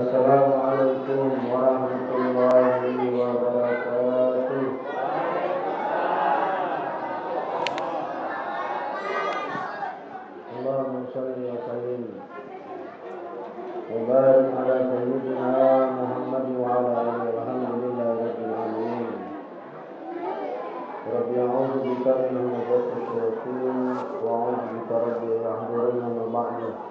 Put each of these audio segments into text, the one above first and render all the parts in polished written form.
Assalamualaikum warahmatullahi wabarakatuh. Allahumma shalli wa sallim wa barik ala sayyidina Muhammad wa ala alihi walhamdulillahi rabbil alamin. Rabbi a'udzu bika min hamazati syayatin wa a'udzu bika rabbi yahdurun min ba'di.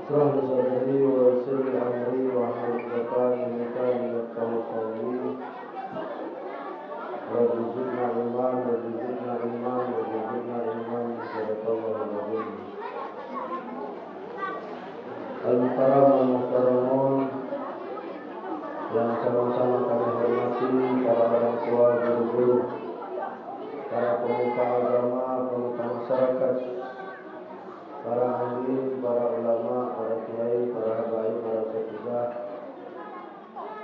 Surah Al-Sadri wa Sirri Amri wa Hafizatan Nikani wa Tawqawi Rabbi zidna iman Rabbi zidna iman Rabbi zidna iman Sadaqallahu al-azim. Al-Mukarram al-Mukarramun yang sama-sama kami hormati, para orang tua, guru-guru, para pemuka agama, pemuka masyarakat, para ahli, para ulama, para kiai, para habaib, para syekhah,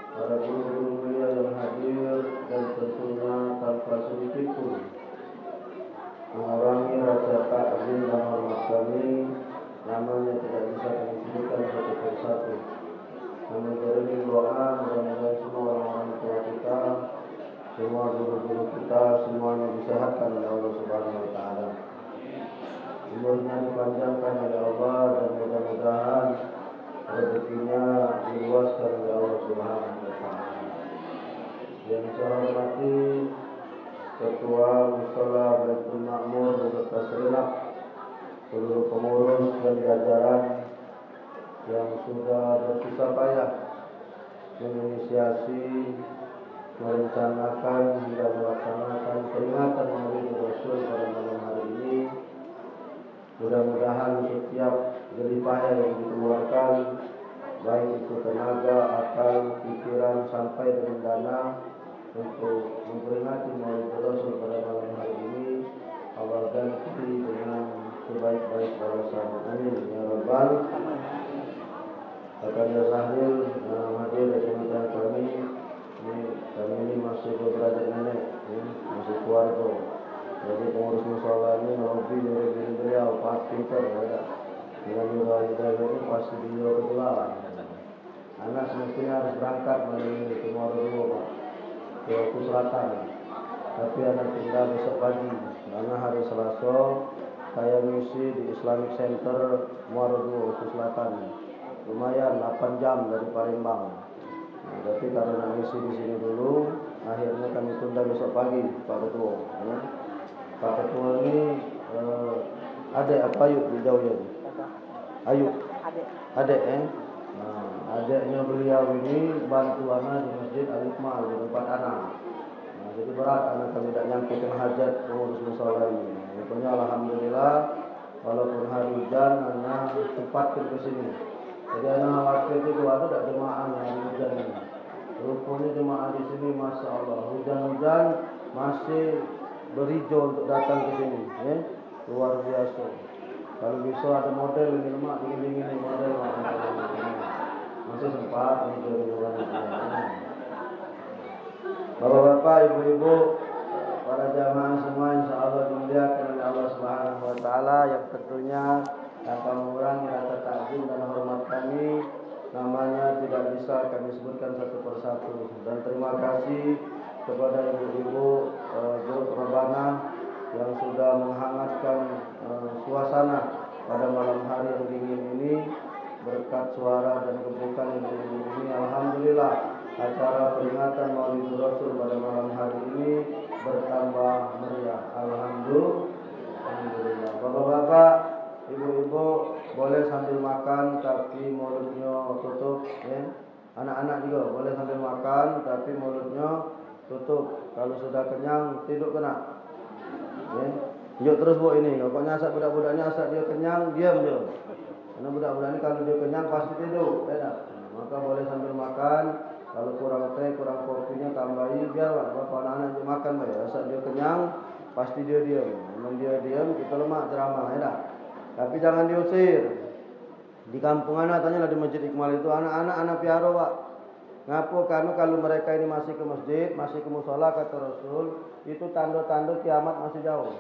para guru-guru mulia yang hadir, dan tentunya tanpa sedikit pun mengurangi rasa takzim dan hormat kami. Namanya tidak bisa kami sebutkan satu persatu. Kami beriring doa mudah-mudahan semua orang-orang tua kita, semua guru-guru kita, semuanya disehatkan oleh Allah Subhanahu wa Ta'ala. Umurnya dipanjangkan oleh Allah dan mudah-mudahan rezekinya diluaskan oleh Allah Subhanahu wa Ta'ala. Yang saya hormati Ketua Mushola Baitul Ma'mur beserta segenap seluruh pengurus dan jajaran yang sudah bersusah payah menginisiasi, merencanakan hingga melaksanakan peringatan Maulid Rasul pada malam hari ini. Mudah-mudahan setiap jerih payah yang dikeluarkan, baik itu tenaga, akal, pikiran, sampai dengan dana untuk memperingati Maulid Rasul pada malam hari ini, Allah ganti dengan sebaik-baik balasan. Amin ya rabbal. Kakanda Sahril yang hadir dari teman kami ini masih beberapa nenek, masih keluarga. Jadi pengurus mushola ini lebih dari diri beliau, Pak Peter, ada. Dengan juga ini pasti beliau kebetulan. Anak semestinya harus berangkat malam ini ke Muarudua, Pak, ke Oku Selatan. Tapi anak tinggal besok pagi, karena hari Selasa saya misi di Islamic Center Muarudua, Oku Selatan. Lumayan 8 jam dari Palembang. Nah, tapi karena misi di sini dulu, akhirnya kami tunda besok pagi, Pak Ketua. Ya. Pak Ketua ini adik apa Ayub di jauh ini? Ayub. Adik Nah, adiknya beliau ini bantu anak di Masjid Al-Iqmal di tempat anak. Nah, jadi berat anak kami tidak nyampekan hajat pengurus mushola ini. Pokoknya alhamdulillah walaupun hari hujan anak sempatkan ke sini. Jadi anak khawatir itu ada tak jemaah hari hujan ini. Rupanya jemaah di sini masya Allah hujan-hujan masih berhijau untuk datang ke sini, ya. Luar biasa. Kalau bisa ada model ini lemak dingin-dingin model masih sempat hijau-hijauan. Bapak-bapak, ibu-ibu, para jamaah semua insya Allah dimuliakan oleh Allah Subhanahu wa Ta'ala, yang tentunya tanpa mengurangi rasa takzim dan hormat kami, namanya tidak bisa kami sebutkan satu persatu. Dan terima kasih kepada ibu-ibu grup Rebana yang sudah menghangatkan suasana pada malam hari yang dingin ini berkat suara dan gemukan yang dingin ini. Alhamdulillah acara peringatan Maulid Rasul pada malam hari ini bertambah meriah. Alhamdulillah. Bapak-bapak, ibu-ibu boleh sambil makan tapi mulutnya tutup, ya. Anak-anak juga boleh sambil makan tapi mulutnya tutup. Kalau sudah kenyang tidur kena. Ya. Yuk terus bu ini. Kok nyasar budak-budaknya asal dia kenyang diam dia. Karena budak-budak ini kalau dia kenyang pasti tidur, beda. Maka boleh sambil makan. Kalau kurang teh, kurang kopinya tambahi biarlah bapak anak-anak makan baik. Asal dia kenyang pasti dia diam. Memang dia diam kita lemak ceramah, ya. Tapi jangan diusir. Di kampung anak tanyalah di Masjid Iqmal itu anak-anak piaro, Pak. Ngapo kami kalau mereka ini masih ke masjid, masih ke mushola kata Rasul, itu tanda-tanda kiamat masih jauh.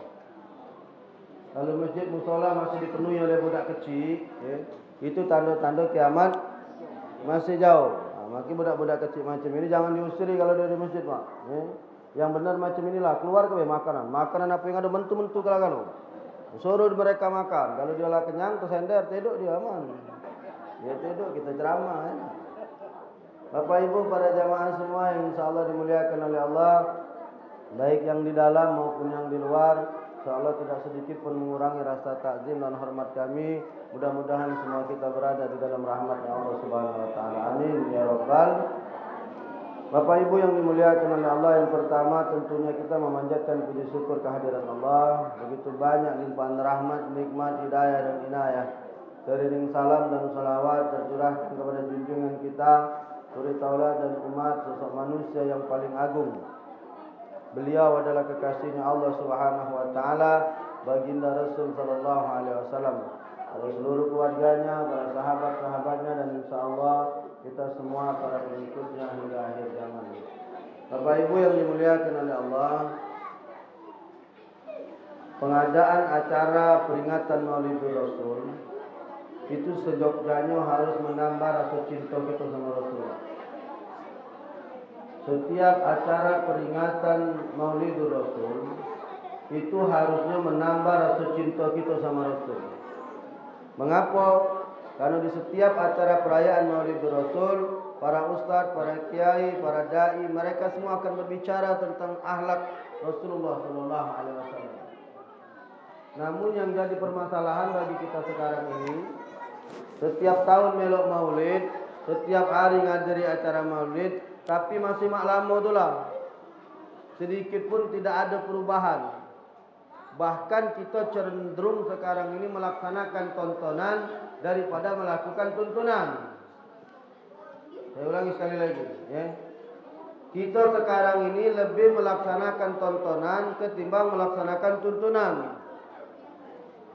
Kalau masjid mushola masih dipenuhi oleh budak kecil, ya, itu tanda-tanda kiamat Masih jauh. Maka budak-budak kecil macam ini jangan diusiri kalau dari masjid, Pak. Yang benar macam inilah, keluar ke makanan. Makanan apa yang ada mentu-mentu kalau. Suruh mereka makan. Kalau dia lah kenyang, tersender, tidur dia aman. Dia tidur, kita ceramah. Bapak Ibu para jamaah semua yang insyaallah dimuliakan oleh Allah, baik yang di dalam maupun yang di luar, insyaallah tidak sedikit pun mengurangi rasa takzim dan hormat kami. Mudah-mudahan semua kita berada di dalam rahmat Allah Subhanahu wa taala. Amin ya rabbal. Bapak Ibu yang dimuliakan oleh Allah, yang pertama tentunya kita memanjatkan puji syukur kehadiran Allah. Begitu banyak limpahan rahmat, nikmat, hidayah dan inayah. Teriring salam dan salawat tercurahkan kepada junjungan kita, suri tauladan umat, sosok manusia yang paling agung. Beliau adalah kekasihnya Allah Subhanahu wa taala, baginda Rasul sallallahu alaihi wasallam, para seluruh keluarganya, para sahabat-sahabatnya, dan insyaallah kita semua para pengikutnya hingga akhir zaman. Bapak Ibu yang dimuliakan oleh Allah, pengadaan acara peringatan Maulidul Rasul itu sejognya harus menambah rasa cinta kita sama Rasulullah. Setiap acara peringatan Maulidul Rasul itu harusnya menambah rasa cinta kita sama Rasul. Mengapa? Karena di setiap acara perayaan Maulidul Rasul, para ustaz, para kiai, para dai, mereka semua akan berbicara tentang akhlak Rasulullah sallallahu alaihi wasallam. Namun yang jadi permasalahan bagi kita sekarang ini, setiap tahun melok Maulid, setiap hari ngajari acara Maulid, tapi masih maklamo itulah. Sedikit pun tidak ada perubahan. Bahkan kita cenderung sekarang ini melaksanakan tontonan daripada melakukan tuntunan. Saya ulangi sekali lagi, ya. Kita sekarang ini lebih melaksanakan tontonan ketimbang melaksanakan tuntunan.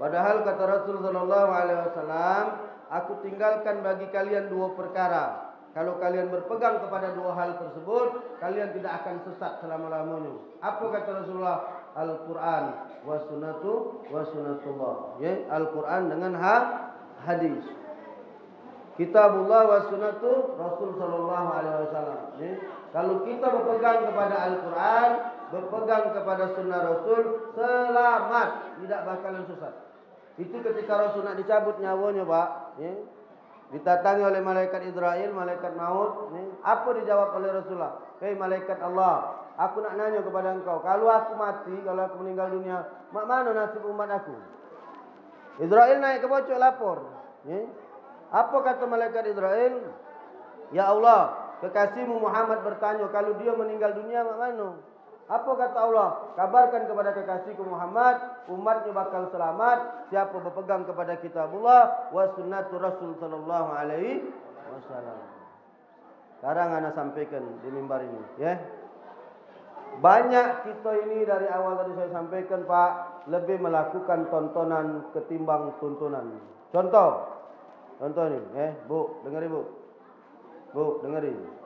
Padahal kata Rasul sallallahu alaihi wasallam, aku tinggalkan bagi kalian dua perkara. Kalau kalian berpegang kepada dua hal tersebut, kalian tidak akan sesat selama-lamanya. Apa kata Rasulullah? Al-Quran wa sunnatullah. Ya, Al-Quran dengan hadis. Kitabullah wa sunnatu Rasul sallallahu alaihi wasallam. Ya. Kalau kita berpegang kepada Al-Quran, berpegang kepada sunnah Rasul, selamat, tidak bakalan sesat. Itu ketika Rasul nak dicabut nyawanya, Pak. Ya. Ditatangi oleh malaikat Israel, malaikat maut. Apa dijawab oleh Rasulullah? Hei malaikat Allah, aku nak nanya kepada engkau. Kalau aku mati, kalau aku meninggal dunia, mak mana nasib umat aku? Israel naik ke pojok lapor. Apa kata malaikat Israel? Ya Allah, kekasihmu Muhammad bertanya, kalau dia meninggal dunia, mak mana? Apa kata Allah? Kabarkan kepada kekasihku Muhammad, umatnya bakal selamat siapa berpegang kepada kitabullah wa sunnatu Rasul sallallahu alaihi wasallam. Sekarang ana sampaikan di mimbar ini, ya. Banyak kita ini dari awal tadi saya sampaikan, Pak, lebih melakukan tontonan ketimbang tuntunan. Contoh ini, Bu, dengar Ibu. Bu, dengerin.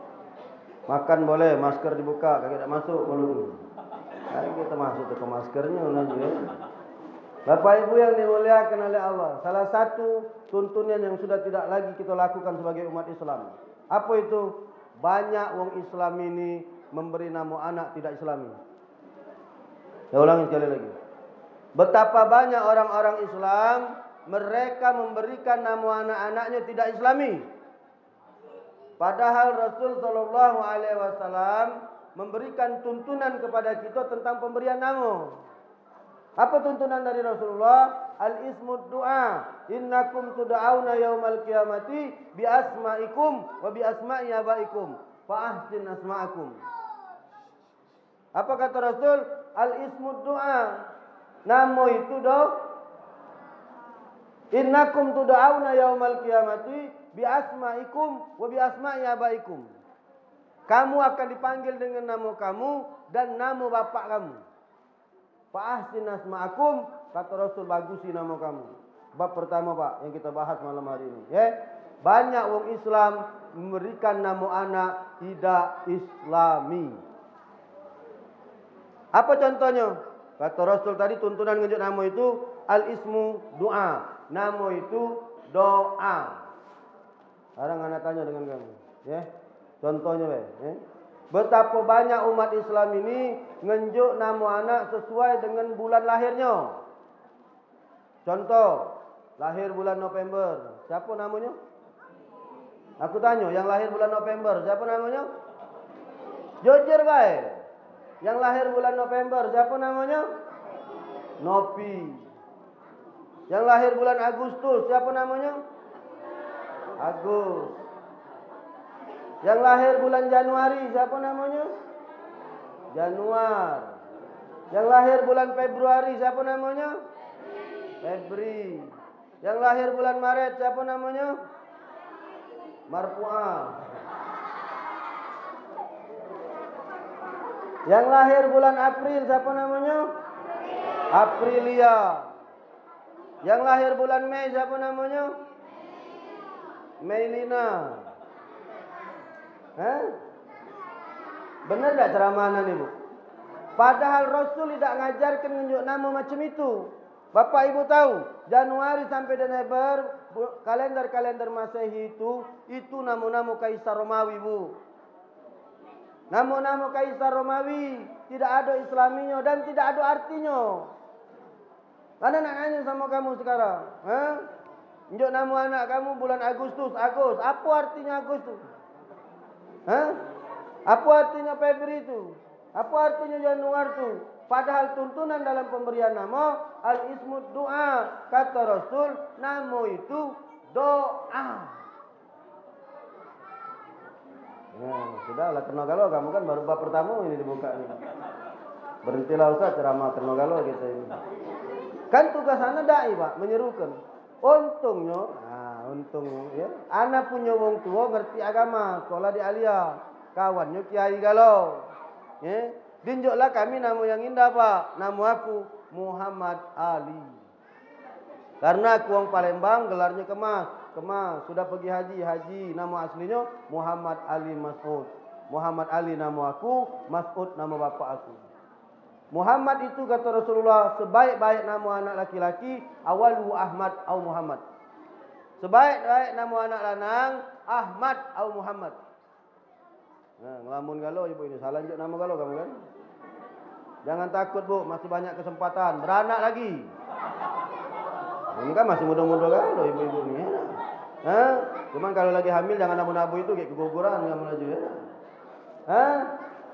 Makan boleh, masker dibuka, kaki tak masuk mulut. Hari kita masuk ke maskernya nanti, ya. Bapak Ibu yang dimuliakan oleh Allah, salah satu tuntunan yang sudah tidak lagi kita lakukan sebagai umat Islam. Apa itu? Banyak wong Islam ini memberi nama anak tidak Islami. Saya ulangi sekali lagi. Betapa banyak orang-orang Islam mereka memberikan nama anak-anaknya tidak Islami. Padahal Rasul sallallahu alaihi wasallam memberikan tuntunan kepada kita tentang pemberian nama. Apa tuntunan dari Rasulullah? Al-ismud du'a. Innakum tud'auna yaumal qiyamati bi asma'ikum wa bi asma'i abaikum fa ahsin asma'akum. Apa kata Rasul? Al-ismud du'a. Nama itu innakum tud'auna yaumal qiyamati bi asma'ikum wa bi asma'i abaikum. Kamu akan dipanggil dengan nama kamu dan nama bapak kamu. Fa ahsin asma'akum, kata Rasul, bagusi nama kamu. Bab pertama, Pak, yang kita bahas malam hari ini, ya. Banyak orang Islam memberikan nama anak tidak Islami. Apa contohnya? Kata Rasul tadi tuntunan ngejut nama itu al-ismu du'a. Nama itu doa. Sekarang anak tanya dengan kamu. Ya. Contohnya, betapa banyak umat Islam ini ngenjuk nama anak sesuai dengan bulan lahirnya. Contoh, lahir bulan November. Siapa namanya? Aku tanya, yang lahir bulan November, siapa namanya? Jujur baik. Yang lahir bulan November, siapa namanya? Nopi. Yang lahir bulan Agustus, siapa namanya? Agus. Yang lahir bulan Januari, siapa namanya? Januar. Yang lahir bulan Februari, siapa namanya? Febri. Yang lahir bulan Maret, siapa namanya? Marfu'ah. Yang lahir bulan April, siapa namanya? Aprilia. Yang lahir bulan Mei, siapa namanya? Meilina. Benar tak ceramah ni, Bu? Padahal Rasul tidak ngajarkan menunjuk nama macam itu. Bapak Ibu tahu, Januari sampai Desember, kalender-kalender Masehi itu nama-nama Kaisar Romawi, Bu. Nama-nama Kaisar Romawi tidak ada Islaminya dan tidak ada artinya. Karena nak nanya sama kamu sekarang, tunjuk nama anak kamu bulan Agustus, Agus. Apa artinya Agustus? Apa artinya Febri itu? Apa artinya Januari itu? Padahal tuntunan dalam pemberian nama al-ismud doa. Kata Rasul, nama itu doa. Sudahlah, kena galau kamu kan baru bab pertama ini dibuka ini. Berhentilah Ustaz ceramah kena galau kita ini. Kan tugas anak dai, Pak, menyerukan. Untungnya, ya, anak punya wong tua ngerti agama, sekolah di Alia, kawannya kiai galau. Ya, dinjoklah kami nama yang indah, Pak. Nama aku Muhammad Ali. Karena aku orang Palembang, gelarnya Kemas. Sudah pergi haji. Nama aslinya Muhammad Ali Mas'ud. Muhammad Ali nama aku, Mas'ud nama bapak aku. Muhammad itu kata Rasulullah, sebaik-baik nama anak laki-laki, awalu Ahmad atau Muhammad. Sebaik-baik nama anak lanang, Ahmad atau Muhammad. Ngelamun galau ibu ini, salah juga nama galau kamu kan? Jangan takut, Bu, masih banyak kesempatan. Beranak lagi. Ini kan masih muda-muda galau ibu-ibu ini ya. Cuman kalau lagi hamil jangan nabu-nabu itu kayak keguguran yang melaju ya.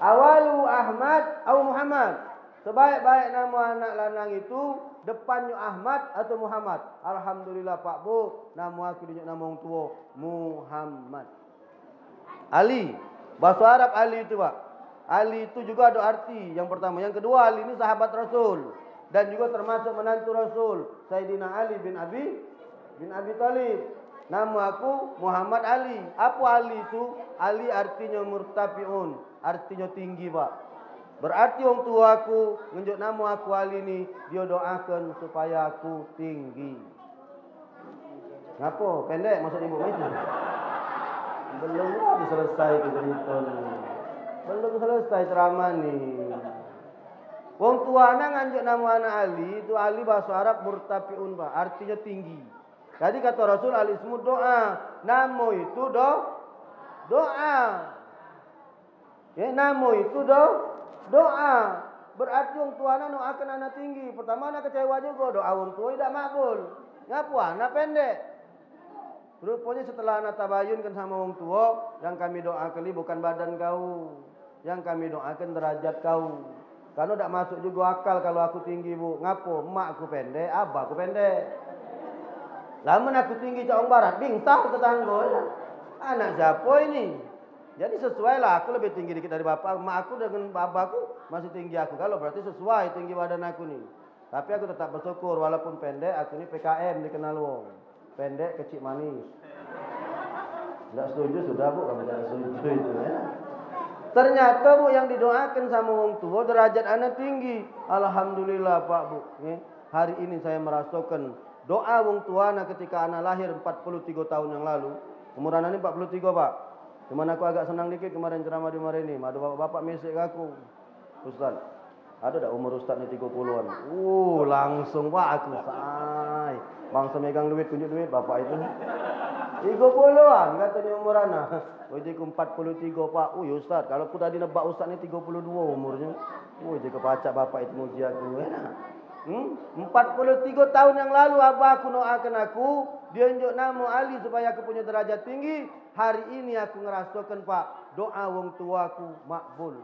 Awalu Ahmad atau Muhammad. Sebaik-baik nama anak lanang itu depannya Ahmad atau Muhammad. Alhamdulillah Pak Bu, nama aku dinjuk nama orang tua Muhammad. Ali, bahasa Arab Ali itu, Pak. Ali itu juga ada arti. Yang pertama, yang kedua Ali ini sahabat Rasul dan juga termasuk menantu Rasul, Sayyidina Ali bin Abi Thalib. Nama aku Muhammad Ali. Apa Ali itu? Ali artinya murtafiun, artinya tinggi, Pak. Berarti orang tua aku nunjuk nama aku Ali ini, dia doakan supaya aku tinggi. Ngapa? Pendek maksud ibu itu? Belum lagi selesai cerita ni. Belum selesai ceramah ni. Orang tua anak nganjuk nama anak Ali, itu Ali bahasa Arab murtafiun, Pak. Artinya tinggi. Jadi kata Rasul al-ismu doa. Nama itu doa. Ya, nama itu doa. Berarti orang tua anak doakan anak tinggi. Pertama anak kecewa juga, doa orang tua tidak makbul. Ngapa anak pendek? Rupanya setelah anak tabayunkan sama orang tua, yang kami doakan bukan badan kau, yang kami doakan derajat kau. Karena tidak masuk juga akal kalau aku tinggi, Bu. Ngapo? Mak aku pendek, abah aku pendek. Lama aku tinggi cak orang barat, bingtah tetangga. Anak siapa ini? Jadi sesuai lah, aku lebih tinggi dikit dari bapak. Mak aku dengan bapakku masih tinggi aku. Kalau berarti sesuai tinggi badan aku nih. Tapi aku tetap bersyukur walaupun pendek, aku ini PKM dikenal wong. Pendek kecil manis. Tidak setuju sudah, Bu, kamu jangan setuju itu ya. Ternyata, Bu, yang didoakan sama orang tua derajat anak tinggi. Alhamdulillah, Pak, Bu. Hari ini saya merasakan doa orang tua anak ketika anak lahir 43 tahun yang lalu. Umur anak ini 43, Pak. Cuman aku agak senang dikit kemarin ceramah di hari ini. Ada bapak-bapak mesej aku. Ustaz, ada tak umur Ustaz ni 30-an? Langsung, Pak, aku say. Bangsa megang duit, tunjuk duit bapak itu. 30-an katanya umur anak. Ujiku 43 Pak. Ya Ustaz, kalau aku tadi nebak Ustaz ni 32 umurnya. Jika pacak bapak itu muji aku. 43 tahun yang lalu abah aku doakan aku. Dia unjuk nama Ali supaya aku punya derajat tinggi. Hari ini aku ngerasakan Pak. Doa wong tuaku makbul.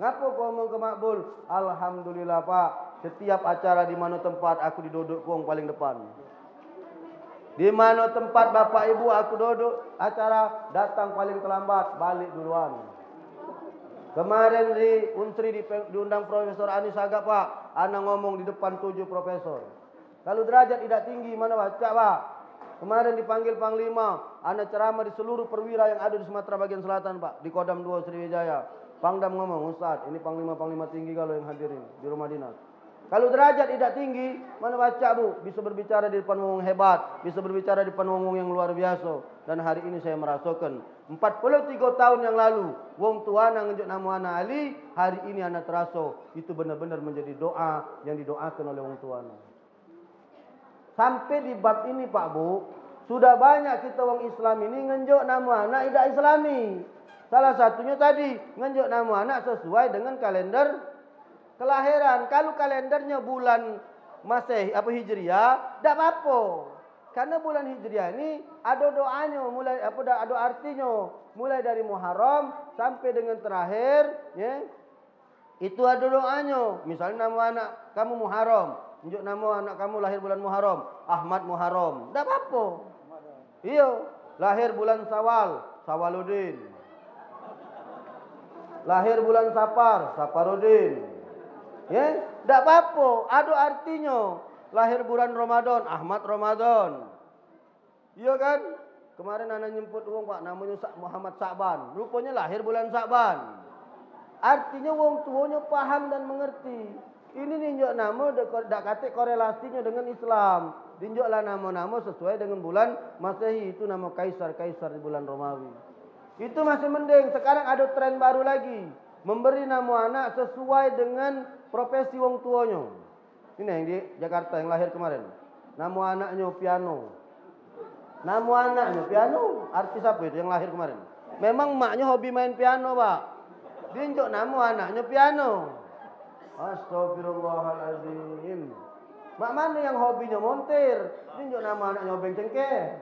Ngapa kau ngomong ke makbul? Alhamdulillah Pak. Setiap acara di mana tempat aku diduduk wong paling depan. Di mana tempat bapak ibu aku duduk acara datang paling terlambat, balik duluan. Kemarin di Unsri diundang Profesor Anis Agak Pak, anak ngomong di depan 7 profesor. Kalau derajat tidak tinggi mana baca Pak? Kemarin dipanggil Panglima, anak ceramah di seluruh perwira yang ada di Sumatera bagian selatan Pak, di Kodam 2 Sriwijaya. Pangdam ngomong, Ustaz, ini panglima-panglima tinggi kalau yang hadirin di rumah dinas. Kalau derajat tidak tinggi, mana baca Bu? Bisa berbicara di depan wong hebat, bisa berbicara di depan wong yang luar biasa. Dan hari ini saya merasakan 43 tahun yang lalu, wong tuana ngenjuk nama anak Ali, hari ini anak terasa itu benar-benar menjadi doa yang didoakan oleh wong tuana. Sampai di bab ini Pak Bu, sudah banyak kita wong Islam ini ngenjuk nama anak tidak Islami. Salah satunya tadi ngenjuk nama anak sesuai dengan kalender kelahiran. Kalau kalendernya bulan Masehi Hijriah, tidak apa-apa. Karena bulan Hijriah ini ada doanya, ada artinya. Mulai dari Muharram sampai dengan terakhir, ya. Itu ada doanya. Misalnya nama anak kamu Muharram, tunjuk nama anak kamu lahir bulan Muharram, Ahmad Muharram. Tidak apa-apa. Iya, lahir bulan Syawal, Syawaluddin. Lahir bulan Safar, Safaruddin. Ya, tidak apa-apa, ada artinya. Lahir bulan Ramadan, Ahmad Ramadan. Iya kan? Kemarin anak nyemput uang Pak, namanya Muhammad Sa'ban. Rupanya lahir bulan Sa'ban. Artinya wong tuanya paham dan mengerti. Ini ninjok nama dak kate korelasinya dengan Islam. Dinjoklah nama-nama sesuai dengan bulan Masehi. Itu nama kaisar-kaisar di bulan Romawi. Itu masih mending. Sekarang ada tren baru lagi. Memberi nama anak sesuai dengan profesi wong tuanya. Ini yang di Jakarta yang lahir kemarin. Nama anaknya Piano. Nama anaknya Piano. Artis apa itu yang lahir kemarin? Memang maknya hobi main piano Pak. Dinjok nama anaknya Piano. Astagfirullahaladzim. Mak mana yang hobinya montir? Dinjok nama anaknya obeng cengkeh.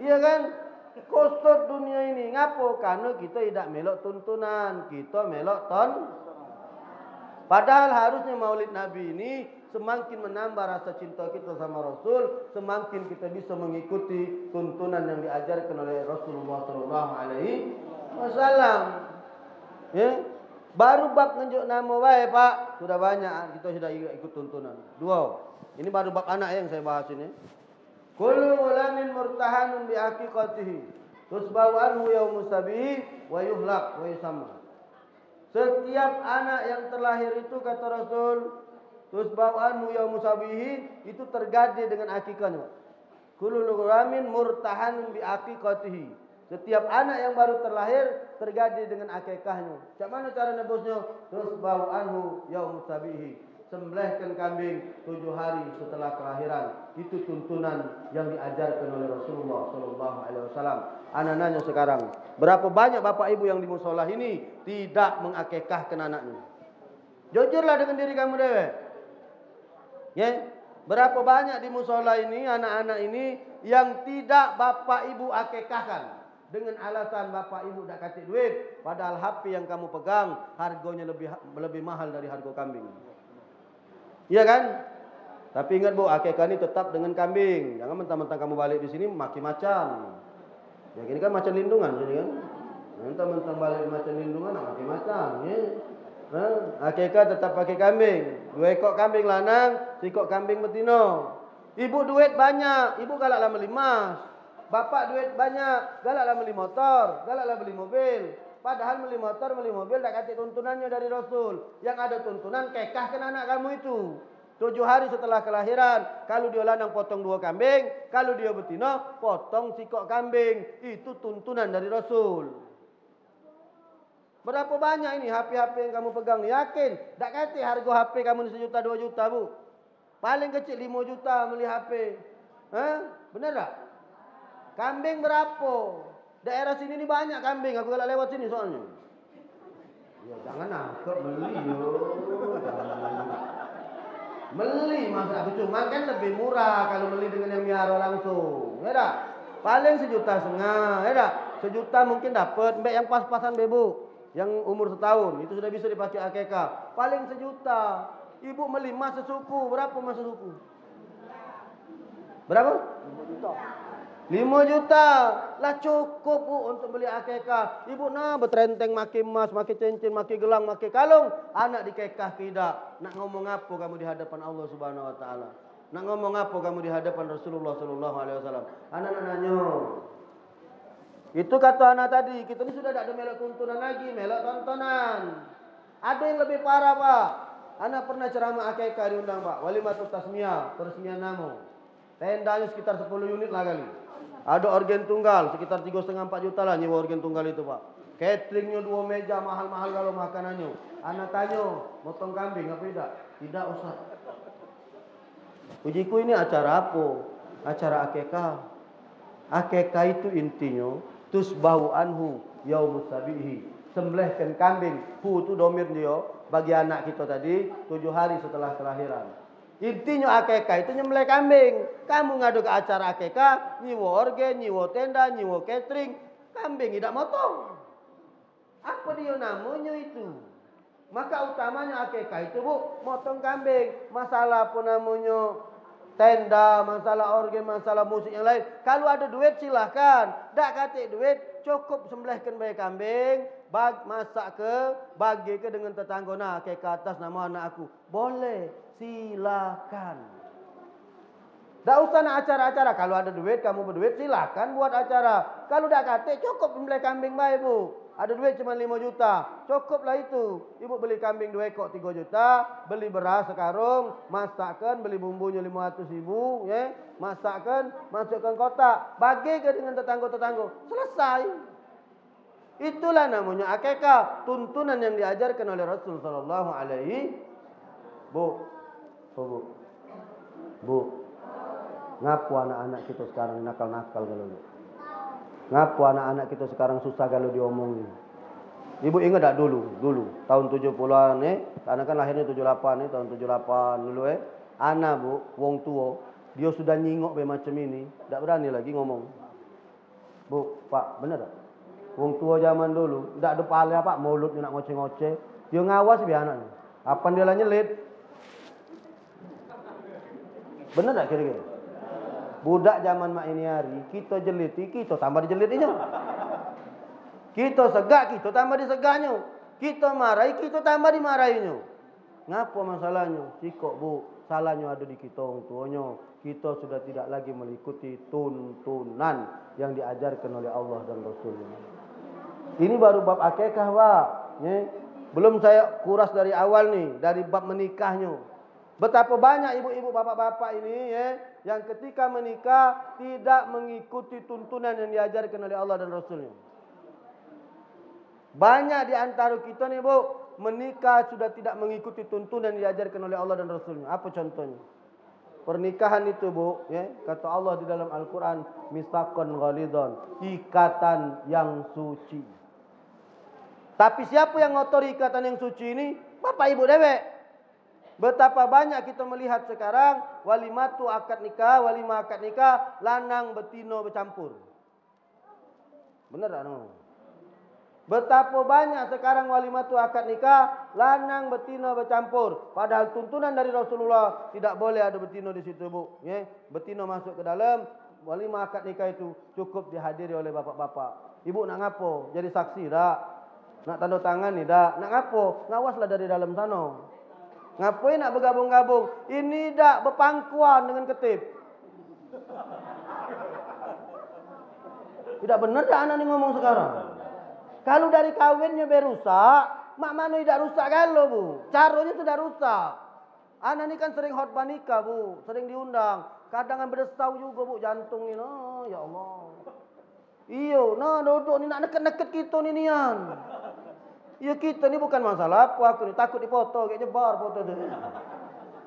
Iya kan? Kosot dunia ini. Ngapo? Karena kita tidak melok tuntunan. Kita melok Padahal harusnya maulid Nabi ini semakin menambah rasa cinta kita sama Rasul, semakin kita bisa mengikuti tuntunan yang diajarkan oleh Rasulullah SAW. Ya, baru bab nunjuk nama wae Pak, sudah banyak kita sudah ikut tuntunan. 2. Ini baru bab anak yang saya bahas ini. Kullu ghulamin murtahanun bi aqiqatihi tusbahu anhu yaumus sabihi wa yuhlaq wa yusamma. Setiap anak yang terlahir itu kata Rasul, tusbahu anhu yaumus sabihi, itu tergade dengan akikahnya. Kullu ghulamin murtahanun bi aqiqatihi. Setiap anak yang baru terlahir tergade dengan akikahnya. Macam mana cara nebusnya? Tusbahu anhu yaumus sabihi. Sembelihkan kambing 7 hari setelah kelahiran. Itu tuntunan yang diajarkan oleh Rasulullah SAW. Anak nanya sekarang, berapa banyak bapak ibu yang di musola ini tidak mengakikahkan anaknya? Jujurlah dengan diri kamu dewe. Ya, berapa banyak di musola ini anak-anak ini yang tidak bapak ibu akikahkan dengan alasan bapak ibu tidak kasih duit, padahal HP yang kamu pegang harganya lebih mahal dari harga kambing. Iya kan? Tapi ingat Bu, akikah ini tetap dengan kambing. Jangan mentang-mentang kamu balik di sini maki macan. Ya ini kan macan lindungan, jadi kan? Mentang-mentang balik macan lindungan, maki macan. Ya. Akikah tetap pakai kambing. 2 ekor kambing lanang, 1 ekor kambing betina. Ibu duit banyak, ibu galaklah beli emas. Bapak duit banyak, galaklah beli motor, galaklah beli mobil. Padahal beli motor, beli mobil tak kasih tuntunannya dari Rasul. Yang ada tuntunan, kekahkan anak kamu itu. 7 hari setelah kelahiran. Kalau dia lanang potong 2 kambing. Kalau dia betina, potong 1 ekor kambing. Itu tuntunan dari Rasul. Berapa banyak ini HP-HP yang kamu pegang? Yakin? Tak kasih harga HP kamu 1 juta 2 juta Bu. Paling kecil 5 juta beli HP. Benar tak? Kambing berapa? Daerah sini ini banyak kambing. Aku kalau lewat sini soalnya. Ya jangan nangkep beli yo. Beli masa aku cuma kan lebih murah kalau beli dengan yang miara langsung. Ya dah. Paling 1,5 juta, ya dah. 1 juta mungkin dapat mbak yang pas-pasan bebu. Yang umur setahun itu sudah bisa dipakai akekah. Paling 1 juta. Ibu beli emas sesuku. Berapa emas sesuku? Berapa? 5 juta. 5 juta. Lah cukup bu untuk beli akekah. Ibu nah berterenteng maki emas, maki cincin, maki gelang, maki kalung. Anak dikekah tidak. Nak ngomong apa kamu di hadapan Allah Subhanahu wa taala? Nak ngomong apa kamu di hadapan Rasulullah sallallahu alaihi wasallam? Anak nanya. Itu kata anak tadi, kita ini sudah tidak ada melok tuntunan lagi, melok tontonan. Ada yang lebih parah pak. Anak pernah ceramah akekah diundang pak. Walimatul tasmiyah, peresmian nama. Tendanya sekitar 10 unit lah kali. Ada organ tunggal, sekitar 3,5-4 juta lah nyewa organ tunggal itu pak. Cateringnya 2 meja, mahal-mahal kalau makanannya. Anak tanya, motong kambing apa tidak? Tidak usah. Ujiku ini acara apa? Acara akekah. Akekah itu intinya tusbahu anhu yaumus sabihi. Sembelihkan kambing. Hu itu domir dia bagi anak kita tadi 7 hari setelah kelahiran. Intinya akekah itu nyembelih kambing. Kamu ngadu ke acara akekah, nyiwa organ, nyiwa tenda, nyiwa catering, kambing tidak motong. Apa dia namanya itu? Maka utamanya akekah itu bu, motong kambing. Masalah apa namanya tenda, masalah organ, masalah musik yang lain. Kalau ada duit silahkan. Tak kata duit, cukup sembelihkan bayi kambing, masak ke, bagi ke dengan tetangga. Nah, ke atas nama anak aku. Boleh, silakan. Tak usah nak acara-acara. Kalau ada duit, kamu berduit, silakan buat acara. Kalau tak kata, cukup sembelih kambing bayi bu. Ada duit cuma 5 juta. Cukuplah itu. Ibu beli kambing 2 ekor 3 juta. Beli beras sekarung. Masakkan. Beli bumbunya 500 ribu. Ya. Masakkan. Masukkan kotak. Bagi ke dengan tetangga-tetangga. Selesai. Itulah namanya akekah. Tuntunan yang diajarkan oleh Rasul Sallallahu Alaihi. Bu. Ngapu anak-anak kita sekarang nakal-nakal kalau ngapu anak-anak kita sekarang susah kalau diomongin. Ibu ingat tak dulu tahun 70-an karena kan lahirnya 78 tahun 78 dulu anak bu, wong tua, dia sudah nyingok macam ini, tak berani lagi ngomong. Bu, Pak, benar tak? Wong tua zaman dulu, tak ada pala Pak, mulutnya nak ngoceh-ngoceh, dia ngawas biar anaknya. Apa dia lah nyelit? Benar tak kira-kira? Budak zaman mak ini hari, kita jeliti, kita tambah dijelitinya. Kita segak, kita tambah disegaknya. Kita marahi, kita tambah dimarahinya. Ngapa masalahnya? Sikok bu, salahnya ada di kita orang tuanya. Kita sudah tidak lagi mengikuti tuntunan yang diajarkan oleh Allah dan Rasulnya. Ini baru bab akekah pak. Belum saya kuras dari awal nih, dari bab menikahnya. Betapa banyak ibu-ibu bapak-bapak ini yang ketika menikah tidak mengikuti tuntunan yang diajarkan oleh Allah dan Rasulnya. Banyak di antara kita nih bu, menikah sudah tidak mengikuti tuntunan yang diajarkan oleh Allah dan Rasulnya. Apa contohnya? Pernikahan itu bu, kata Allah di dalam Al-Quran, misaqan ghalidhan, ikatan yang suci. Tapi siapa yang ngotori ikatan yang suci ini? Bapak ibu dewek. Betapa banyak kita melihat sekarang walimatu akad nikah, walimah akad nikah, lanang betino bercampur. Benar tak? No? Betapa banyak sekarang walimatu akad nikah, lanang betino bercampur. Padahal tuntunan dari Rasulullah tidak boleh ada betino di situ bu. Betino masuk ke dalam walimah akad nikah itu cukup dihadiri oleh bapak-bapak. Ibu nak ngapo? Jadi saksi tak? Nak tanda tangan ni tak? Nak ngapo? Ngawaslah dari dalam sana. Ngapain nak bergabung-gabung? Ini dak berpangkuan dengan ketip. Tidak benar dak anak ni ngomong sekarang. Kalau dari kawinnya berusak, mak mana tidak rusak kalau bu. Caranya sudah rusak. Anak ni kan sering khotbah nikah bu, sering diundang. Kadang kan berdesau juga bu jantung ni. No, ya Allah. Iyo, no duduk ni nak neket-neket kita ni nian. Ya kita ni bukan masalah apa aku ni takut dipoto kayak jebar foto tu.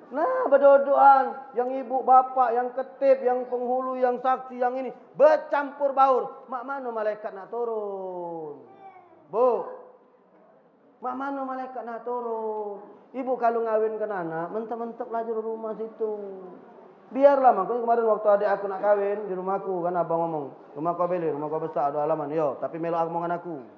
Nah, berdoaan, yang ibu bapak, yang ketip, yang penghulu, yang saksi, yang ini bercampur baur. Mak mana malaikat nak turun? Bu, mak mana malaikat nak turun? Ibu kalau ngawinkan anak, mentep-mentep lah di rumah situ. Biarlah, makanya kemarin waktu adik aku nak kawin di rumahku, kan abang ngomong, rumah kau beli, rumah kau besar, ada halaman. Yo, tapi melok omongan aku.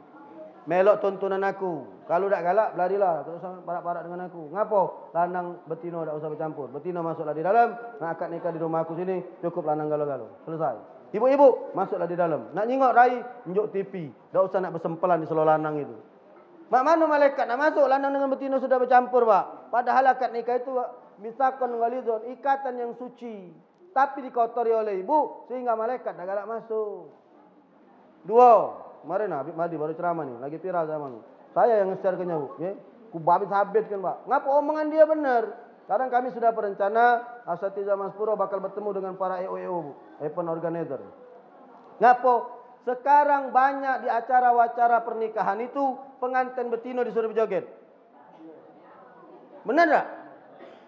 Melok tuntunan aku. Kalau tak galak, belarilah. Tak usah parak-parak dengan aku. Ngapo? Lanang betino tak usah bercampur. Betino masuklah di dalam. Nak akad nikah di rumah aku sini. Cukup lanang galau-galau. Selesai. Ibu-ibu, masuklah di dalam. Nak nyingok rai, njuk TV. Tak usah nak bersempelan di seluruh lanang itu. Mak mana malaikat nak masuk? Lanang dengan betino sudah bercampur, Pak. Padahal akad nikah itu, misakon walidun, ikatan yang suci. Tapi dikotori oleh ibu, sehingga malaikat tak galak masuk. Dua. Kemarin Habib Mahdi baru ceramah nih, lagi viral zaman. Saya yang nge-share ke nyawa, ya. Ku habis kan, Pak. Ngapa omongan dia benar? Sekarang kami sudah berencana Asatidz Mas Puro bakal bertemu dengan para EO, event organizer. Ngapa? Sekarang banyak di acara-acara pernikahan itu pengantin betino disuruh berjoget. Benar tak?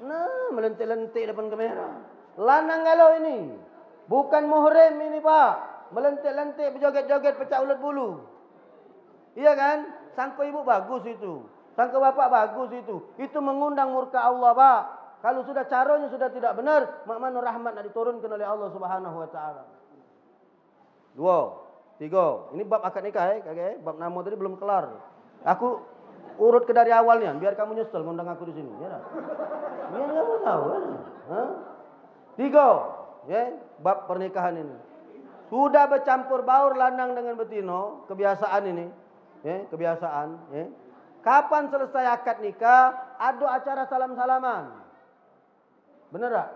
Nah, melentik-lentik depan kamera. Lanang galau ini. Bukan muhrim ini, Pak. Melentik-lentik, berjoget-joget, pecah ulat bulu. Iya kan? Sangka ibu bagus itu. Sangka bapak bagus itu. Itu mengundang murka Allah, Pak. Kalau sudah caranya sudah tidak benar, mak mana rahmat nak diturunkan oleh Allah Subhanahu wa taala. 2, 3. Ini bab akad nikah, kakek. Bab nama tadi belum kelar. Aku urut ke dari awalnya, biar kamu nyesel ngundang aku di sini, ya tak? Biar kamu tahu, kan? 3, ya, bab pernikahan ini. Sudah bercampur baur lanang dengan betino, kebiasaan ini, ya, kebiasaan, ya. Kapan selesai akad nikah, ada acara salam-salaman. Benar tak?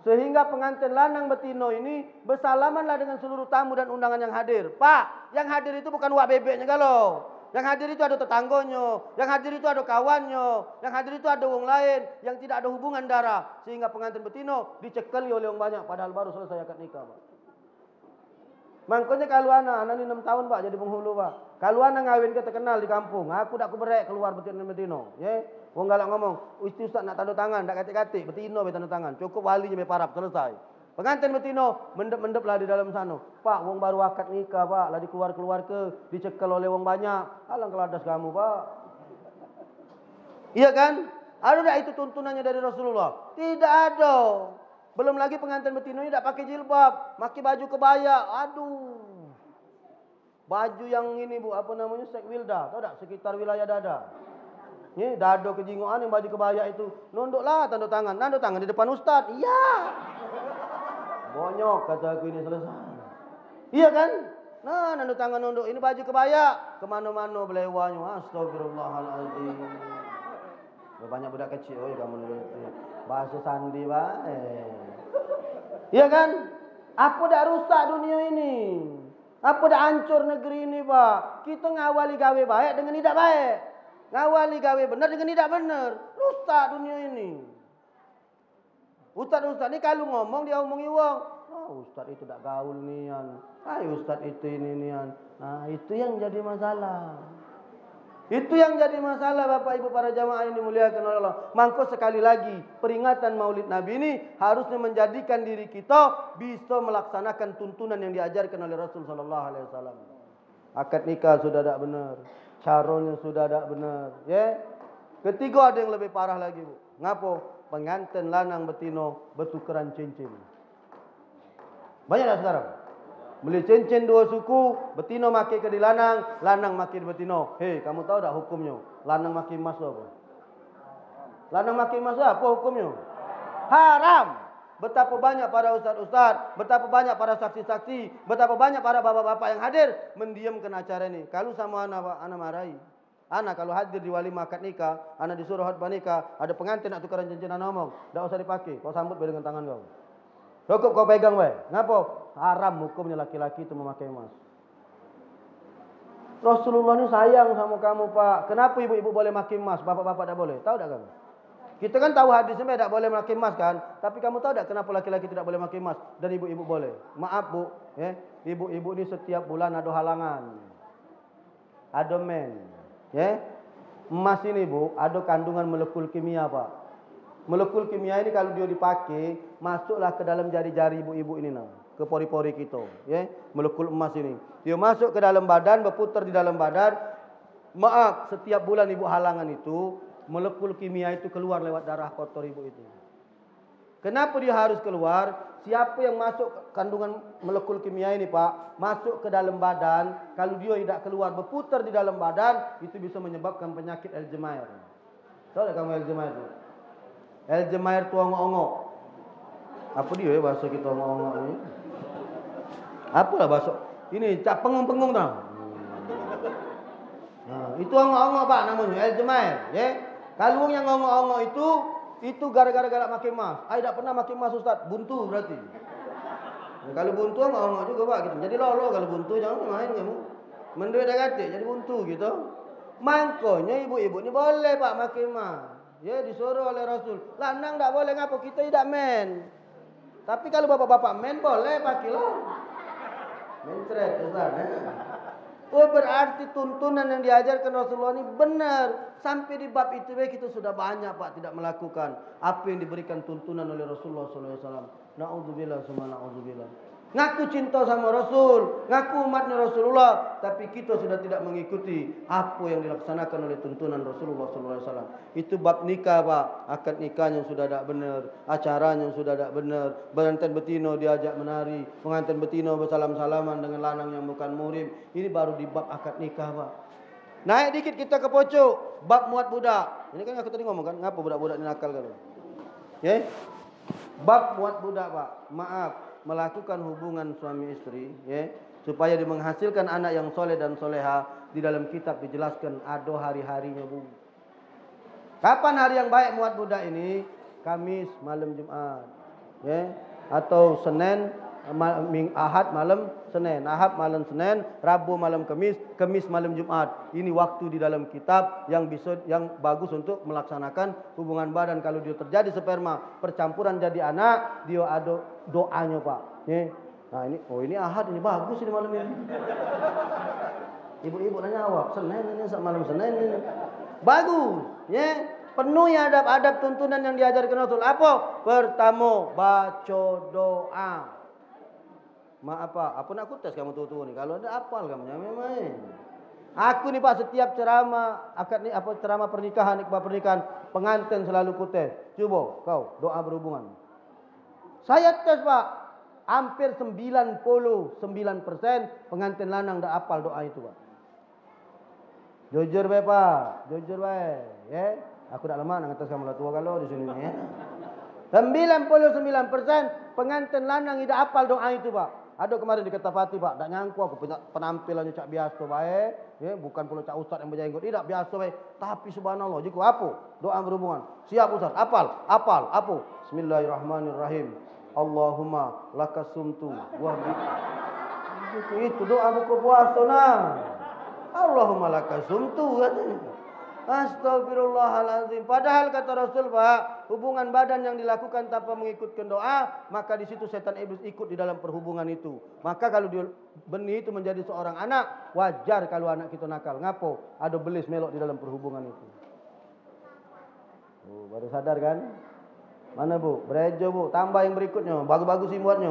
Sehingga pengantin lanang betino ini bersalamanlah dengan seluruh tamu dan undangan yang hadir. Pak, yang hadir itu bukan wak bebeknya galau. Yang hadir itu ada tetanggonya, yang hadir itu ada kawannya, yang hadir itu ada orang lain yang tidak ada hubungan darah. Sehingga pengantin betino dicekali oleh orang banyak padahal baru selesai akad nikah, Pak. Makanya kalau anak ini 6 tahun, Pak, jadi penghulu, Pak. Kalau anak ngawin ke terkenal di kampung, aku tak kuberek keluar betino, ya. Wong galak ngomong, ustaz nak tanda tangan, tak katik-katik, betino be tanda tangan. Cukup walinya be parap, selesai. Pengantin betino mendep-mendep lah di dalam sana. Pak, wong baru akad nikah, Pak, lah dikeluar-keluar ke, dicekel oleh wong banyak. Alang keladas kamu, Pak. Iya kan? Ada tak itu tuntunannya dari Rasulullah? Tidak ada. Belum lagi pengantin betino ini tak pakai jilbab, pakai baju kebaya. Aduh. Baju yang ini, Bu, apa namanya? Sekwilda, tahu tak? Sekitar wilayah dada. Ini dado kejingoan yang baju kebaya itu. Nunduklah tanda tangan. Tanda tangan di depan ustaz. Iya. Bonyok kata aku ini selesai. Iya kan? Nah, nunduk tangan nunduk. Ini baju kebaya. Kemana-mana belewanya. Astagfirullahaladzim. Banyak budak kecil. Oh, kamu nunduk. Bahasa sandi, Pak. Iya kan? Apa dah rusak dunia ini? Apa dah hancur negeri ini, Pak? Kita ngawali gawe baik dengan tidak baik. Ngawali gawe benar dengan tidak benar. Rusak dunia ini. Ustaz ni kalau ngomong dia omongi wong. Oh, ustaz itu tak gaul nian. Ustaz itu ini nian. Nah, itu yang jadi masalah. Itu yang jadi masalah, Bapak Ibu para jamaah yang dimuliakan oleh Allah. Mangko sekali lagi, peringatan Maulid Nabi ini harusnya menjadikan diri kita bisa melaksanakan tuntunan yang diajarkan oleh Rasul sallallahu alaihi wasallam. Akad nikah sudah tak benar, caranya sudah tak benar, ya. Ketiga ada yang lebih parah lagi, Bu. Ngapo? Pengantin lanang betino bertukeran cincin. Banyak tak sekarang? Beli cincin 2 suku, betino maki ke di lanang, lanang maki di betino. Hei, kamu tahu tak hukumnya? Lanang maki emas apa? Lanang maki emas apa hukumnya? Haram. Betapa banyak para ustaz-ustaz, betapa banyak para saksi-saksi, betapa banyak para bapak-bapak yang hadir mendiamkan acara ini. Kalau sama anak marahi. Anak kalau hadir di walimah akad nikah, anak disuruh khutbah nikah, ada pengantin nak tukaran cincin, anak ngomong, tak usah dipakai, kau sambut dengan tangan kau. Cukup kau pegang, weh. Ngapa? Haram hukumnya laki-laki itu memakai emas. Rasulullah ini sayang sama kamu, Pak. Kenapa ibu-ibu boleh memakai emas, bapak-bapak tak boleh? Tahu tak kamu? Kita kan tahu hadisnya tak boleh memakai emas kan? Tapi kamu tahu tak kenapa laki-laki tidak boleh memakai emas dan ibu-ibu boleh? Maaf, Bu, ya. Ibu-ibu ini setiap bulan ada halangan. Ada men. Ya, emas ini, Bu, ada kandungan molekul kimia, Pak. Molekul kimia ini kalau dia dipakai, masuklah ke dalam jari-jari ibu-ibu ini nah, ke pori-pori kita, ya. Molekul emas ini. Dia masuk ke dalam badan, berputar di dalam badan. Maaf, setiap bulan ibu halangan itu, molekul kimia itu keluar lewat darah kotor ibu itu. Kenapa dia harus keluar? Siapa yang masuk kandungan molekul kimia ini, Pak, masuk ke dalam badan, kalau dia tidak keluar, berputar di dalam badan, itu bisa menyebabkan penyakit Alzheimer. Tahu tak kamu Alzheimer itu? Alzheimer tu ongok-ongok. Apa dia bahasa kita ongok-ongok ini? Apalah bahasa? Ini cak pengung-pengung tau. Nah, itu ongok-ongok Pak namanya Alzheimer, ya. Kalau yang ongok-ongok itu gara-gara galak makin emas. Saya tidak pernah makin emas Ustaz, buntu berarti. Nah, kalau buntu ongok-ongok juga Pak gitu. Jadi lolo kalau buntu jangan main kamu. Menduit dah katik jadi buntu gitu. Makanya ibu-ibu ni boleh Pak makin emas. Ya disuruh oleh Rasul. Lanang tak boleh ngapa kita tidak men. Tapi kalau bapak-bapak men boleh pakailah. Mentret Ustaz. Oh berarti tuntunan yang diajarkan Rasulullah ini benar. Sampai di bab itu kita sudah banyak Pak tidak melakukan apa yang diberikan tuntunan oleh Rasulullah SAW. Na'udzubillah summa na'udzubillah. Ngaku cinta sama Rasul, ngaku umatnya Rasulullah, tapi kita sudah tidak mengikuti apa yang dilaksanakan oleh tuntunan Rasulullah SAW. Itu bab nikah Pak, akad nikahnya sudah tidak benar, acaranya sudah tidak benar, pengantin betina diajak menari, pengantin betina bersalam-salaman dengan lanang yang bukan muhrim. Ini baru di bab akad nikah Pak. Naik dikit kita ke pojok, bab muat budak. Ini kan aku tadi ngomong kan, ngapa budak-budak ini nakal kalau? Ya, bab muat budak Pak, maaf. Melakukan hubungan suami istri, ya, supaya dia menghasilkan anak yang soleh dan soleha. Di dalam kitab dijelaskan ada hari-harinya Bu. Kapan hari yang baik muat budak ini? Kamis malam Jumat, ya, atau Senin, Ahad malam Senin, Ahad malam Senin, Rabu malam Kamis, Kamis malam Jumat. Ini waktu di dalam kitab yang bagus untuk melaksanakan hubungan badan. Kalau dia terjadi sperma percampuran jadi anak, dia ada doanya Pak. Ya. Nah ini Ahad ini bagus ini malam ini. Ibu-ibu nanya awak Senin ini malam Senin ini. Bagus, ya. Penuhi adab-adab tuntunan yang diajarkan Rasul. Apa? Pertama, baca doa. Apa nak aku tes kamu tuh ni. Kalau ada apal kamu memang. Aku ni Pak setiap ceramah akad ni ceramah pernikahan, ikhbar pernikahan, pengantin selalu ku tes. Cuba kau doa berhubungan. Saya tes Pak, hampir 99% pengantin lanang dah apal doa itu Pak. Jujur baik Pak, jujur baik, ya. Aku dah lama nak tes kamu lah tua kalau di sini ya. 99% pengantin lanang tidak apal doa itu Pak. Ada kemarin di Kertapati Pak, tak nyangku aku penampilannya cak biasa baik, ya, bukan pula cak ustaz yang berjenggot, tidak biasa baik. Tapi subhanallah, jika apa? Doa berhubungan. Siap ustaz, apal, apa? Bismillahirrahmanirrahim. Allahumma lakasumtu wa itu doa buka puasa nah. Allahumma lakasumtu katanya. Astagfirullahaladzim. Padahal kata Rasul Pak, hubungan badan yang dilakukan tanpa mengikutkan doa, maka di situ setan iblis ikut di dalam perhubungan itu. Maka kalau dia benih itu menjadi seorang anak, wajar kalau anak kita nakal. Ngapo? Ada belis melok di dalam perhubungan itu. Oh, baru sadar kan? Mana Bu? Berejo Bu. Tambah yang berikutnya. Bagus-bagus buatnya.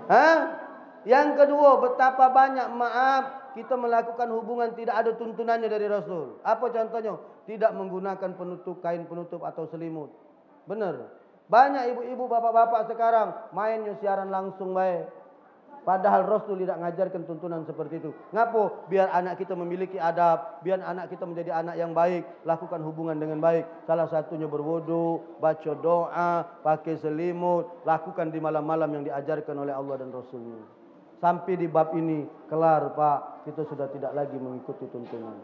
Hah? Yang kedua, betapa banyak maaf kita melakukan hubungan tidak ada tuntunannya dari Rasul. Apa contohnya? Tidak menggunakan kain penutup atau selimut. Benar. Banyak ibu-ibu, bapak-bapak sekarang mainnya siaran langsung baik. Padahal Rasul tidak mengajarkan tuntunan seperti itu. Ngapo? Biar anak kita memiliki adab, biar anak kita menjadi anak yang baik, lakukan hubungan dengan baik. Salah satunya berwudu, baca doa, pakai selimut, lakukan di malam-malam yang diajarkan oleh Allah dan Rasulnya. Sampai di bab ini kelar Pak, kita sudah tidak lagi mengikuti tuntunan.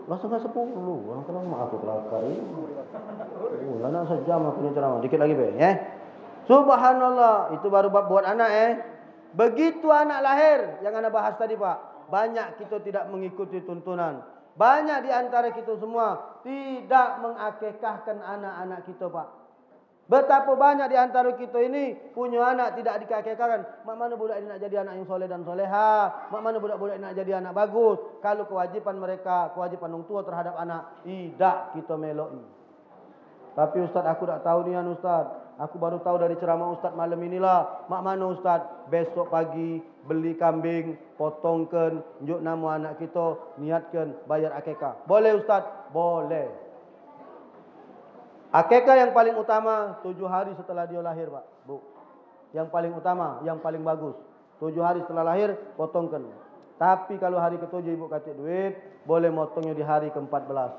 Langsung ke 10. Orang kenal mak aku kelakar ini. Lana sejam aku punya ceramah. Dikit lagi be, ya. Subhanallah, itu baru bab buat anak Begitu anak lahir yang anda bahas tadi Pak, banyak kita tidak mengikuti tuntunan. Banyak di antara kita semua tidak mengakikahkan anak-anak kita Pak. Betapa banyak di antara kita ini punya anak tidak dikakekkan. Mak mana budak ini nak jadi anak yang soleh dan soleha? Mak mana budak-budak ini nak jadi anak bagus? Kalau kewajipan mereka, kewajipan orang tua terhadap anak, tidak kita meloi. Tapi Ustaz aku tak tahu nian Ustaz. Aku baru tahu dari ceramah Ustaz malam inilah. Mak mana Ustaz? Besok pagi beli kambing, potongkan, njuk nama anak kita, niatkan bayar akikah. Boleh Ustaz? Boleh. Akikah yang paling utama 7 hari setelah dia lahir, Pak, Bu. Yang paling utama, yang paling bagus. 7 hari setelah lahir, potongkan. Tapi kalau hari ke-7 ibu kasih duit, boleh motongnya di hari ke-14.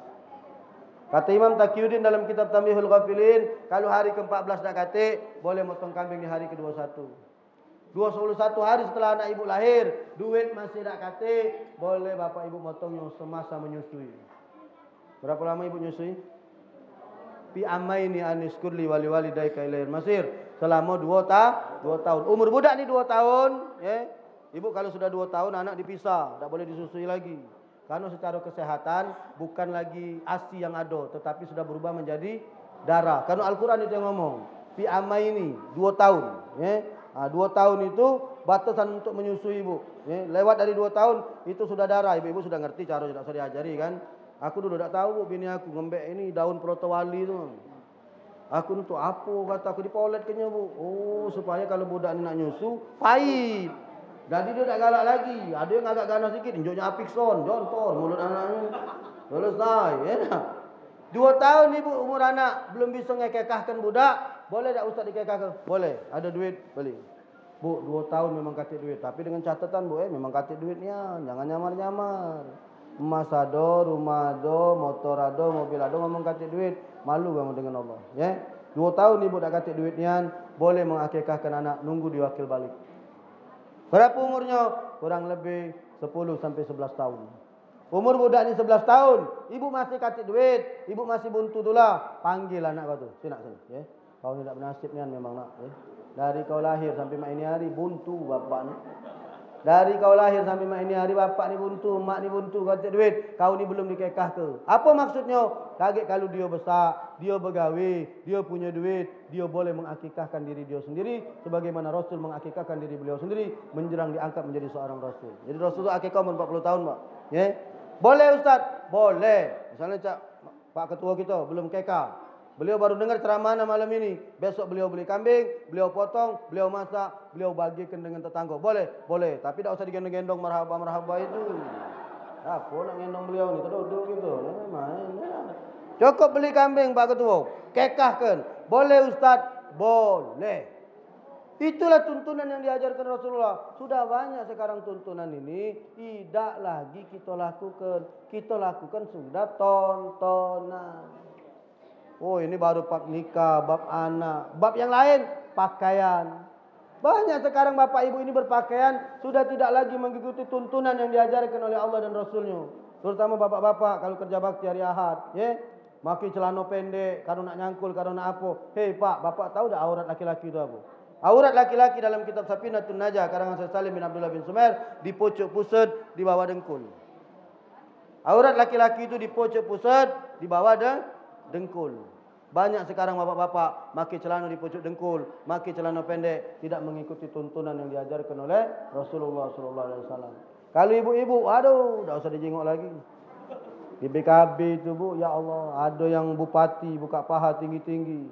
Kata Imam Taqiyuddin dalam kitab Tambihul Ghafilin, kalau hari ke-14 nak katik, boleh motong kambing di hari ke-21. 21 hari setelah anak ibu lahir, duit masih nak katik, boleh bapak ibu motongnya semasa menyusui. Berapa lama ibu menyusui? Fi amaini anis kurli wali walidayka ilaihil masir. Selama 2 tahun. Umur budak ni 2 tahun, ya. Ibu kalau sudah 2 tahun anak dipisah, tak boleh disusui lagi. Karena secara kesehatan bukan lagi ASI yang ada, tetapi sudah berubah menjadi darah. Karena Al-Quran itu yang ngomong. Fi amaini 2 tahun, ya. 2 tahun itu batasan untuk menyusui ibu. Ya. Lewat dari 2 tahun itu sudah darah. Ibu sudah ngerti cara, tidak usah diajari kan. Aku dulu tak tahu bu, bini aku ngembek ini daun protowali tu. Aku untuk apa kata aku dipolet kenya bu. Oh supaya kalau budak ni nak nyusu pahit. Jadi dia tak galak lagi. Ada yang agak ganas sikit, injoknya apikson, jontor mulut anaknya. Selesai, ya. 2 tahun ibu umur anak belum bisa ngekekahkan budak, boleh tak ustaz dikekahkan? Boleh. Ada duit beli. Bu, 2 tahun memang katik duit, tapi dengan catatan bu, memang katik duitnya, jangan nyamar-nyamar. Emas ado, rumah ado, motor ado, mobil ado, ngomong katik duit, malu kamu dengan Allah, ya. 2 tahun ibu dah katik duitnya, boleh mengakikahkan anak, nunggu diwakil balik. Berapa umurnya? Kurang lebih 10 sampai 11 tahun. Umur budak ni 11 tahun, ibu masih katik duit, ibu masih buntu tulah, panggil anak kau tu, sini, ya. Kau ni tak bernasib ni memang nak, ya. Dari kau lahir sampai mak ini hari buntu bapak ni. Dari kau lahir sampai mak ini hari bapak ni buntu, mak ni buntu, kau tak duit, kau ni belum dikekah ke. Apa maksudnya? Kaget kalau dia besar, dia bergawe, dia punya duit, dia boleh mengakikahkan diri dia sendiri sebagaimana Rasul mengakikahkan diri beliau sendiri menjerang diangkat menjadi seorang Rasul. Jadi Rasul itu akikah umur 40 tahun, Pak. Ya. Boleh Ustaz? Boleh. Misalnya cak Pak Ketua kita belum kekah. Beliau baru dengar ceramah malam ini. Besok beliau beli kambing, beliau potong, beliau masak, beliau bagikan dengan tetangga. Boleh? Boleh. Tapi tak usah digendong-gendong marhaba-marhaba itu. Apa nak gendong beliau ni? Duduk gitu. Cukup beli kambing Pak Ketua. Kekahkan. Boleh Ustaz? Boleh. Itulah tuntunan yang diajarkan Rasulullah. Sudah banyak sekarang tuntunan ini. Tidak lagi kita lakukan. Kita lakukan sudah tontonan. Oh ini baru bab nikah, bab anak. Bab yang lain, pakaian. Banyak sekarang bapak ibu ini berpakaian sudah tidak lagi mengikuti tuntunan yang diajarkan oleh Allah dan Rasulnya. Terutama bapak-bapak kalau kerja bakti hari Ahad. Ya, pakai celana pendek, kalau nak nyangkul, kalau nak apa. Hei pak, bapak tahu tak aurat laki-laki itu apa? Aurat laki-laki dalam kitab Safinatun Najah karangan Syekh Salim bin Abdullah bin Sumair di pojok pusat di bawah dengkul. Aurat laki-laki itu di pojok pusat di bawah dengkul. Banyak sekarang bapak-bapak pakai celana di pojok dengkul, pakai celana pendek, tidak mengikuti tuntunan yang diajarkan oleh Rasulullah SAW. Kalau ibu-ibu, aduh, dah usah dijenguk lagi. Di BKB itu bu, ya Allah, ada yang bupati buka paha tinggi-tinggi,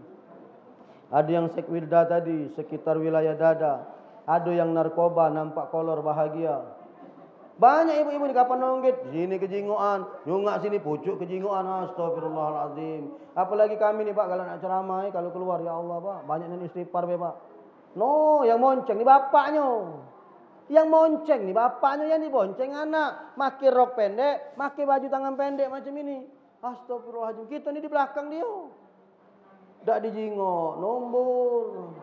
ada yang sekwilda tadi sekitar wilayah dada, ada yang narkoba nampak kolor bahagia. Banyak ibu-ibu ni kapan nonggit, sini kejinguan, nyungak sini pucuk kejinguan, astagfirullahalazim. Apalagi kami ni Pak kalau nak ceramah, kalau keluar ya Allah Pak, banyak yang istighfar Pak. No, yang monceng ni bapaknya. Yang monceng ni bapaknya, yang dibonceng anak. Makai rok pendek, makai baju tangan pendek macam ini. Astagfirullahalazim, kita ni di belakang dia. Tak dijingok, nombor.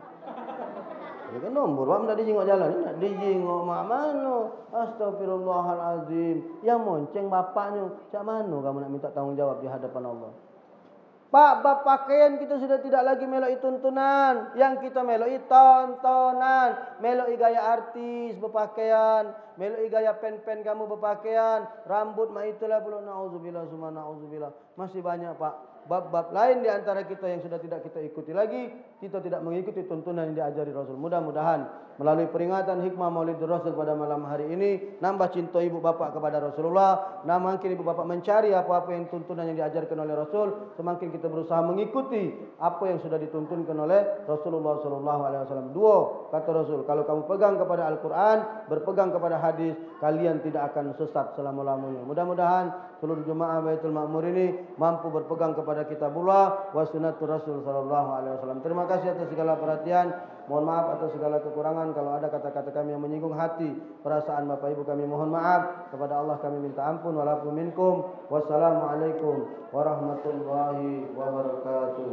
Ya kan nombor, Pak, tak dijingok jalan, tak dijingok mak mana. Astagfirullahalazim. Yang monceng bapaknya, cak mana kamu nak minta tanggungjawab di hadapan Allah? Pak, bab pakaian kita sudah tidak lagi meloi tuntunan. Yang kita meloi tontonan. Meloi gaya artis berpakaian. Meloi gaya pen-pen kamu berpakaian. Rambut mah itulah pula. Na'udzubillah, summa na'udzubillah. Masih banyak Pak. bab-bab lain di antara kita yang sudah tidak kita ikuti lagi, kita tidak mengikuti tuntunan yang diajari Rasul. Mudah-mudahan melalui peringatan hikmah Maulid Rasul pada malam hari ini, nambah cinta ibu bapak kepada Rasulullah. Makin ibu bapak mencari apa-apa yang tuntunan yang diajarkan oleh Rasul, semakin kita berusaha mengikuti apa yang sudah dituntunkan oleh Rasulullah SAW. Dua kata Rasul, kalau kamu pegang kepada Al-Quran, berpegang kepada hadis, kalian tidak akan sesat selama-lamanya. Mudah-mudahan seluruh jemaah Baitul Ma'mur ini mampu berpegang kepada kitabullah wa sunnatur Rasul SAW. Terima kasih atas segala perhatian. Mohon maaf atas segala kekurangan. Kalau ada kata-kata kami yang menyinggung hati, perasaan Bapak Ibu kami mohon maaf. Kepada Allah kami minta ampun. Walaupun minkum. Wassalamualaikum warahmatullahi wabarakatuh.